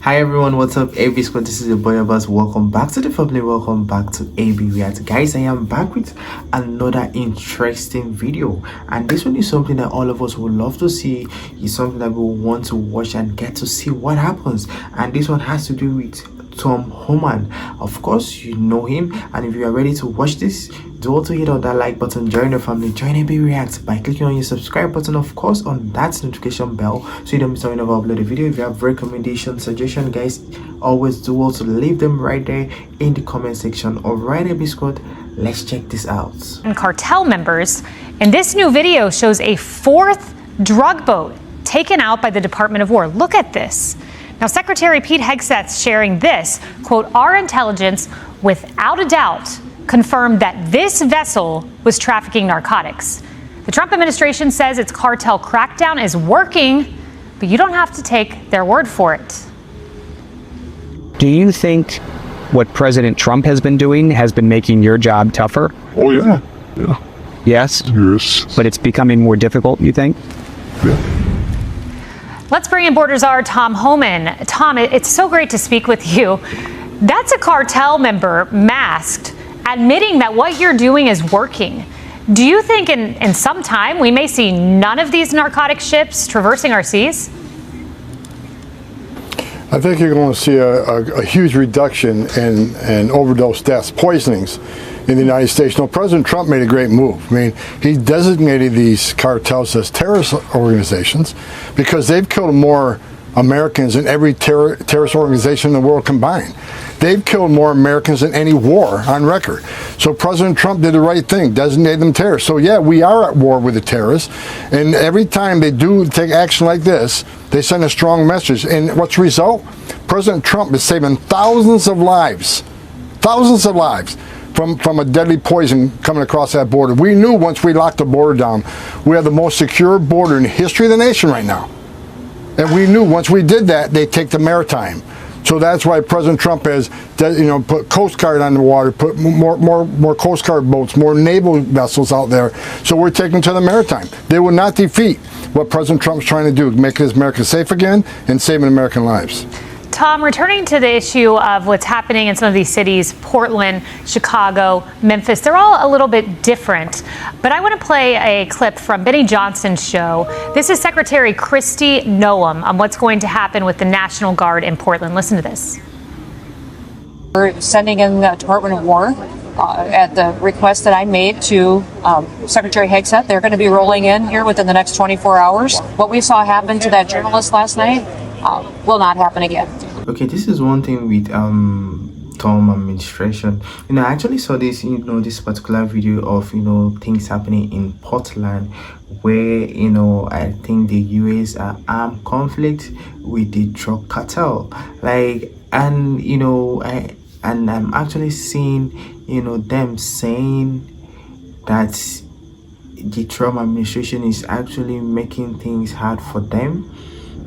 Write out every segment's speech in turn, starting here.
Hi everyone, what's up? AB Squad, this is your boy Abbas. Welcome back to the family, welcome back to AB React. Guys, I am back with another interesting video, and this one is something that all of us would love to see. It's something that we want to watch and get to see what happens, and this one has to do with Homan. Of course, you know him, and if you are ready to watch this, do also hit on that like button, join the family, join AB React by clicking on your subscribe button, of course, on that notification bell so you don't miss out whenever I upload a video. If you have recommendations, suggestions, guys, always do also leave them right there in the comment section. Alright, AB Squad, let's check this out. And cartel members, and this new video shows a fourth drug boat taken out by the Department of War. Look at this. Now, Secretary Pete Hegseth's sharing this, quote, "Our intelligence, without a doubt, confirmed that this vessel was trafficking narcotics." The Trump administration says its cartel crackdown is working, but you don't have to take their word for it. Do you think what President Trump has been doing has been making your job tougher? Oh, yeah. Yeah. Yes? Yes. But it's becoming more difficult, you think? Yeah. Let's bring in Border Czar Tom Homan. Tom, it's so great to speak with you. That's a cartel member masked, admitting that what you're doing is working. Do you think in some time we may see none of these narcotic ships traversing our seas? I think you're going to see a huge reduction in overdose deaths, poisonings in the United States. No, President Trump made a great move. I mean, he designated these cartels as terrorist organizations because they've killed more Americans than every terrorist organization in the world combined. They've killed more Americans than any war on record. So President Trump did the right thing, designated them terrorists. So yeah, we are at war with the terrorists, and every time they do take action like this, they send a strong message. And what's the result? President Trump is saving thousands of lives from a deadly poison coming across that border. We knew once we locked the border down, we have the most secure border in the history of the nation right now. And we knew once we did that, they'd take the maritime. So that's why President Trump has, put Coast Guard on the water, put more Coast Guard boats, more naval vessels out there. So we're taking to the maritime. They will not defeat what President Trump's trying to do, make America safe again and saving American lives. Tom, returning to the issue of what's happening in some of these cities, Portland, Chicago, Memphis, they're all a little bit different. But I want to play a clip from Benny Johnson's show. This is Secretary Kristi Noem on what's going to happen with the National Guard in Portland. Listen to this. We're sending in the Department of War at the request that I made to Secretary Hegseth. They're going to be rolling in here within the next 24 hours. What we saw happen to that journalist last night will not happen again. Okay, this is one thing with Trump administration. I actually saw this, this particular video of, things happening in Portland where, I think the US are armed conflict with the drug cartel. I'm actually seeing, them saying that the Trump administration is actually making things hard for them.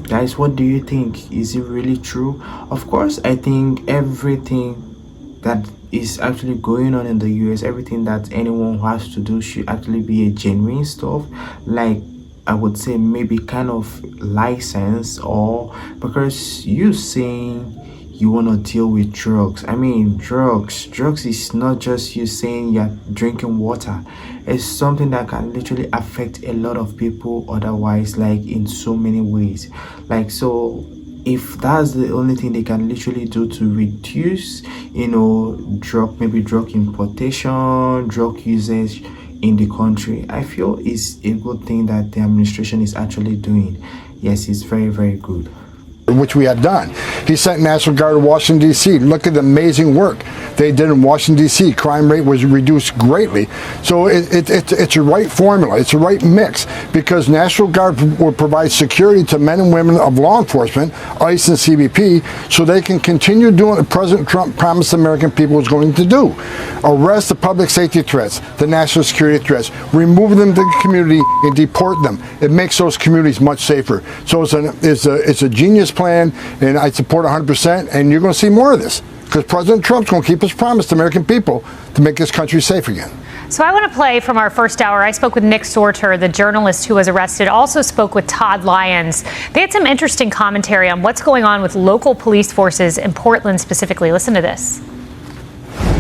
Guys, what do you think? Is it really true? Of course, I think everything that is actually going on in the US, everything that anyone has to do should actually be a genuine stuff. Like, I would say maybe kind of license, or because you saying you want to deal with drugs. I mean, drugs is not just you saying you're drinking water. It's something that can literally affect a lot of people otherwise, like in so many ways. So if that's the only thing they can literally do to reduce, drug importation, drug usage in the country, I feel is a good thing that the administration is actually doing. Yes, it's very, very good. Which we had done. He sent National Guard to Washington, D.C. Look at the amazing work they did in Washington, D.C. Crime rate was reduced greatly. So it's a right formula. It's a right mix, because National Guard will provide security to men and women of law enforcement, ICE and CBP, so they can continue doing what President Trump promised the American people was going to do. Arrest the public safety threats, the national security threats, remove them to the community and deport them. It makes those communities much safer. So it's a genius plan, and I support 100%, and you're going to see more of this. because President Trump's going to keep his promise to American people to make this country safe again. So I want to play from our first hour. I spoke with Nick Sorter, the journalist who was arrested, also spoke with Todd Lyons. They had some interesting commentary on what's going on with local police forces in Portland specifically. Listen to this.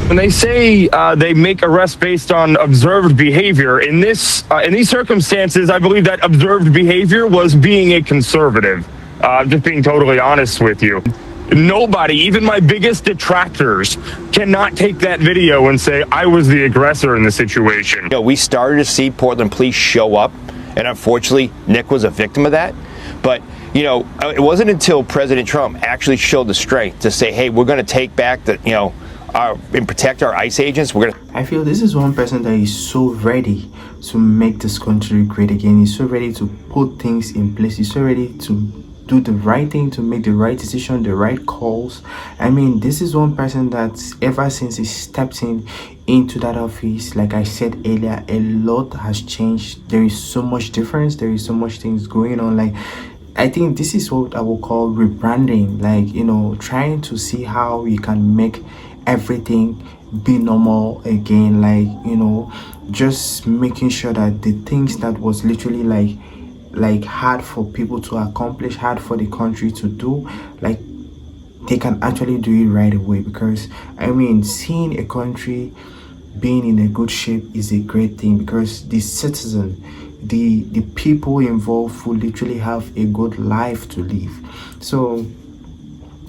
When they say they make arrests based on observed behavior, in these circumstances, I believe that observed behavior was being a conservative. Just being totally honest with you. Nobody, even my biggest detractors, cannot take that video and say I was the aggressor in the situation. You know, we started to see Portland police show up, and unfortunately, Nick was a victim of that. But, you know, it wasn't until President Trump actually showed the strength to say, hey, we're going to take back the, and protect our ICE agents. I feel this is one person that is so ready to make this country great again. He's so ready to put things in place. He's so ready to do the right thing, to make the right decision, the right calls. I mean, this is one person that ever since he stepped into that office, like I said earlier, a lot has changed. There is so much difference. There is so much things going on. Like, I think this is what I will call rebranding. Like, trying to see how you can make everything be normal again. Like, just making sure that the things that was literally like hard for people to accomplish, hard for the country to do, like they can actually do it right away. Because I mean, seeing a country being in a good shape is a great thing, because the citizen, the people involved will literally have a good life to live. So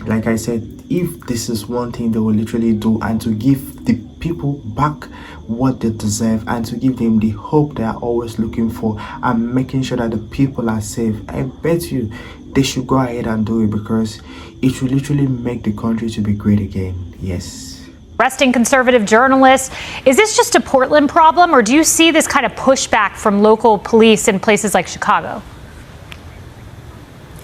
like I said, if this is one thing they will literally do, and to give the people back what they deserve, and to give them the hope they are always looking for, and making sure that the people are safe, I bet you they should go ahead and do it, because it will literally make the country to be great again. Yes. Arresting conservative journalists. Is this just a Portland problem, or do you see this kind of pushback from local police in places like Chicago?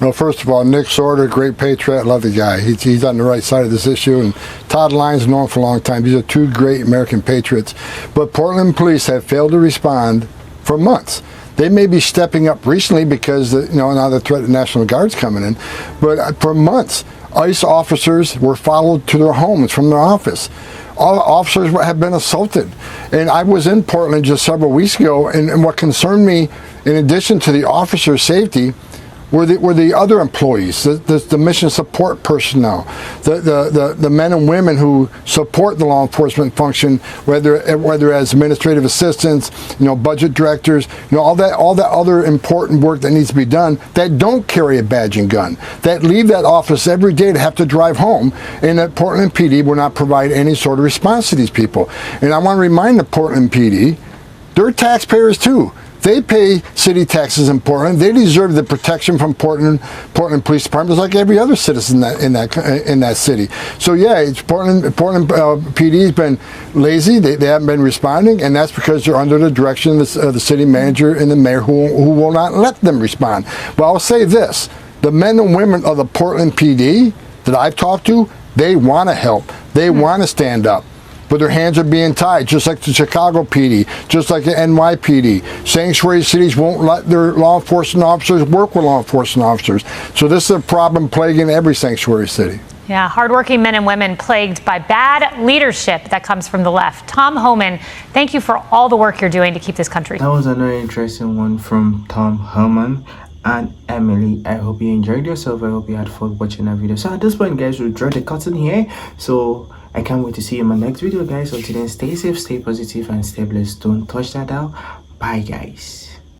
Well, first of all, Nick Sorter, great patriot, love the guy. He's on the right side of this issue, and Todd Lyons, known for a long time. These are two great American patriots. But Portland police have failed to respond for months. They may be stepping up recently because now the threat of National Guard's coming in, but for months, ICE officers were followed to their homes from their office. All officers have been assaulted. And I was in Portland just several weeks ago, and what concerned me, in addition to the officer's safety, were the other employees, the mission support personnel, the men and women who support the law enforcement function, whether as administrative assistants, budget directors, all that other important work that needs to be done, that don't carry a badge and gun, that leave that office every day to have to drive home, and that Portland PD will not provide any sort of response to these people. And I want to remind the Portland PD, they're taxpayers too. They pay city taxes in Portland. They deserve the protection from Portland Police Department, like every other citizen in that city. So yeah, Portland PD has been lazy. They haven't been responding, and that's because they're under the direction of the city manager and the mayor, who will not let them respond. But I'll say this: the men and women of the Portland PD that I've talked to, they want to help. They want to stand up. But their hands are being tied, just like the Chicago PD, just like the NYPD. Sanctuary cities won't let their law enforcement officers work with law enforcement officers. So this is a problem plaguing every sanctuary city. Yeah, hardworking men and women plagued by bad leadership that comes from the left. Tom Homan, thank you for all the work you're doing to keep this country. That was another interesting one from Tom Homan. And Emily, I hope you enjoyed yourself. I hope you had fun watching that video. So at this point, guys, we'll draw the curtain here. So I can't wait to see you in my next video, guys. Until then, stay safe, stay positive, and stay blessed. Don't touch that dial. Bye, guys.